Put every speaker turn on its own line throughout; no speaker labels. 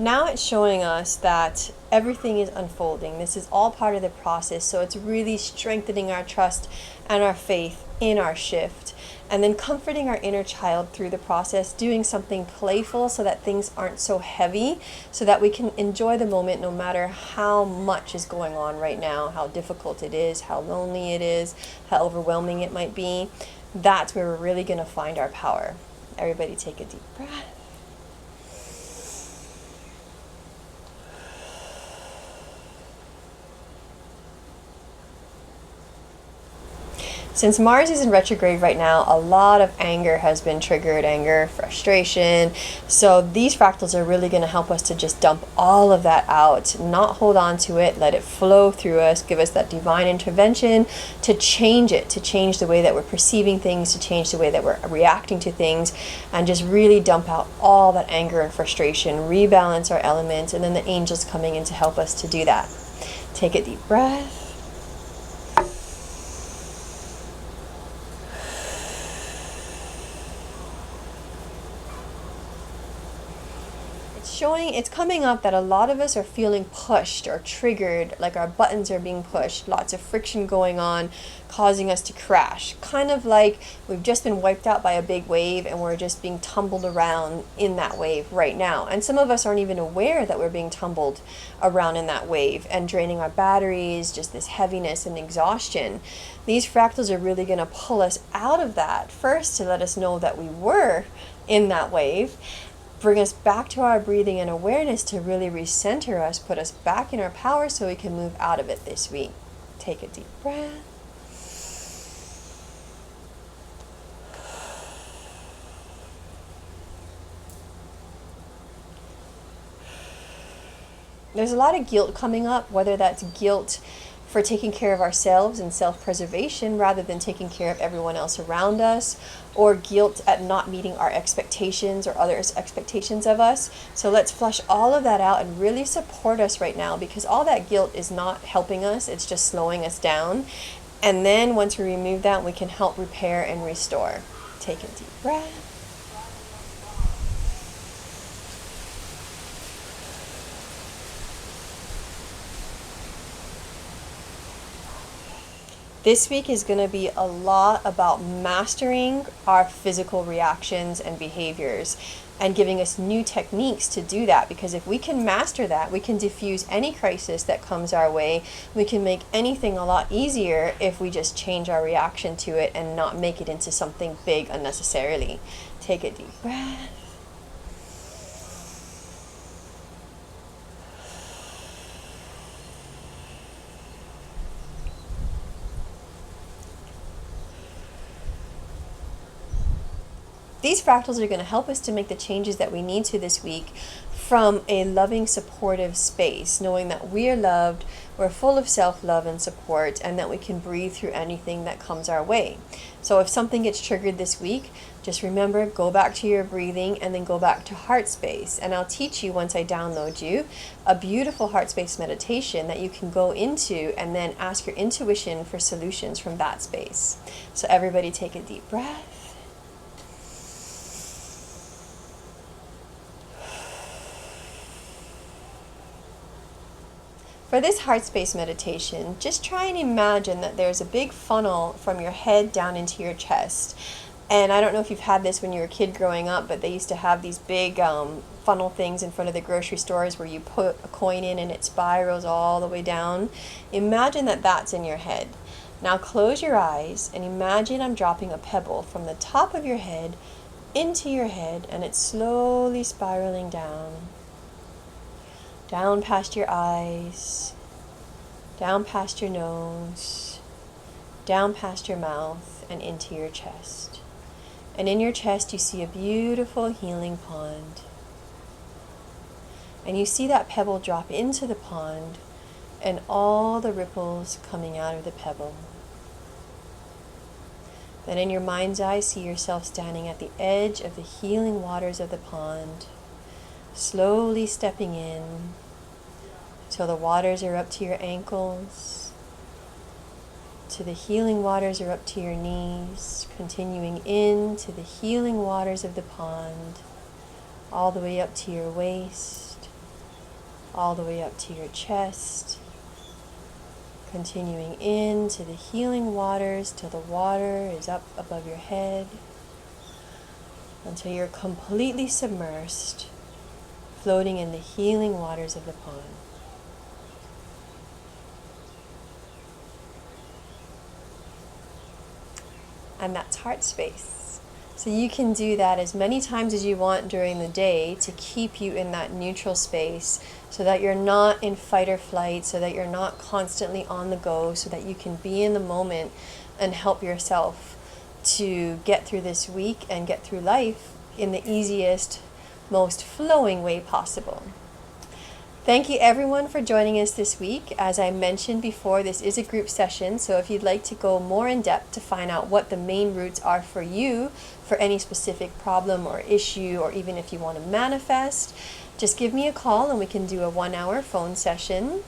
Now it's showing us that everything is unfolding. This is all part of the process, so it's really strengthening our trust and our faith in our shift. And then comforting our inner child through the process, doing something playful so that things aren't so heavy, so that we can enjoy the moment no matter how much is going on right now, how difficult it is, how lonely it is, how overwhelming it might be. That's where we're really going to find our power. Everybody take a deep breath. Since Mars is in retrograde right now, a lot of anger has been triggered, anger, frustration. So these fractals are really going to help us to just dump all of that out, not hold on to it, let it flow through us, give us that divine intervention to change it, to change the way that we're perceiving things, to change the way that we're reacting to things, and just really dump out all that anger and frustration, rebalance our elements, and then the angels coming in to help us to do that. Take a deep breath. It's coming up that a lot of us are feeling pushed or triggered, like our buttons are being pushed, lots of friction going on, causing us to crash. Kind of like we've just been wiped out by a big wave and we're just being tumbled around in that wave right now. And some of us aren't even aware that we're being tumbled around in that wave and draining our batteries, just this heaviness and exhaustion. These fractals are really going to pull us out of that first to let us know that we were in that wave, bring us back to our breathing and awareness to really recenter us, put us back in our power so we can move out of it this week. Take a deep breath. There's a lot of guilt coming up, whether that's guilt for taking care of ourselves and self-preservation rather than taking care of everyone else around us, or guilt at not meeting our expectations or others' expectations of us. So let's flush all of that out and really support us right now, because all that guilt is not helping us, it's just slowing us down. And then once we remove that, we can help repair and restore. Take a deep breath. This week is going to be a lot about mastering our physical reactions and behaviors and giving us new techniques to do that, because if we can master that, we can diffuse any crisis that comes our way. We can make anything a lot easier if we just change our reaction to it and not make it into something big unnecessarily. Take a deep breath. These fractals are going to help us to make the changes that we need to this week from a loving, supportive space, knowing that we are loved, we're full of self-love and support, and that we can breathe through anything that comes our way. So if something gets triggered this week, just remember, go back to your breathing and then go back to heart space. And I'll teach you, once I download you, a beautiful heart space meditation that you can go into and then ask your intuition for solutions from that space. So everybody take a deep breath. For this heart space meditation, just try and imagine that there's a big funnel from your head down into your chest. And I don't know if you've had this when you were a kid growing up, but they used to have these big funnel things in front of the grocery stores where you put a coin in and it spirals all the way down. Imagine that that's in your head. Now close your eyes and imagine I'm dropping a pebble from the top of your head into your head, and it's slowly spiraling down. Down past your eyes, down past your nose, down past your mouth, and into your chest. And in your chest you see a beautiful healing pond. And you see that pebble drop into the pond and all the ripples coming out of the pebble. Then in your mind's eye, see yourself standing at the edge of the healing waters of the pond, slowly stepping in till the waters are up to your ankles, till the healing waters are up to your knees, continuing into the healing waters of the pond, all the way up to your waist, all the way up to your chest, continuing into the healing waters till the water is up above your head, until you're completely submersed, floating in the healing waters of the pond. And that's heart space. So you can do that as many times as you want during the day to keep you in that neutral space, so that you're not in fight or flight, so that you're not constantly on the go, so that you can be in the moment and help yourself to get through this week and get through life in the easiest, most flowing way possible. Thank you everyone for joining us this week. As I mentioned before, this is a group session, so if you'd like to go more in depth to find out what the main roots are for you, for any specific problem or issue, or even if you want to manifest, just give me a call and we can do a 1-hour phone session.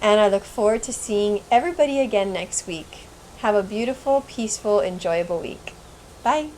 And I look forward to seeing everybody again next week. Have a beautiful, peaceful, enjoyable week. Bye.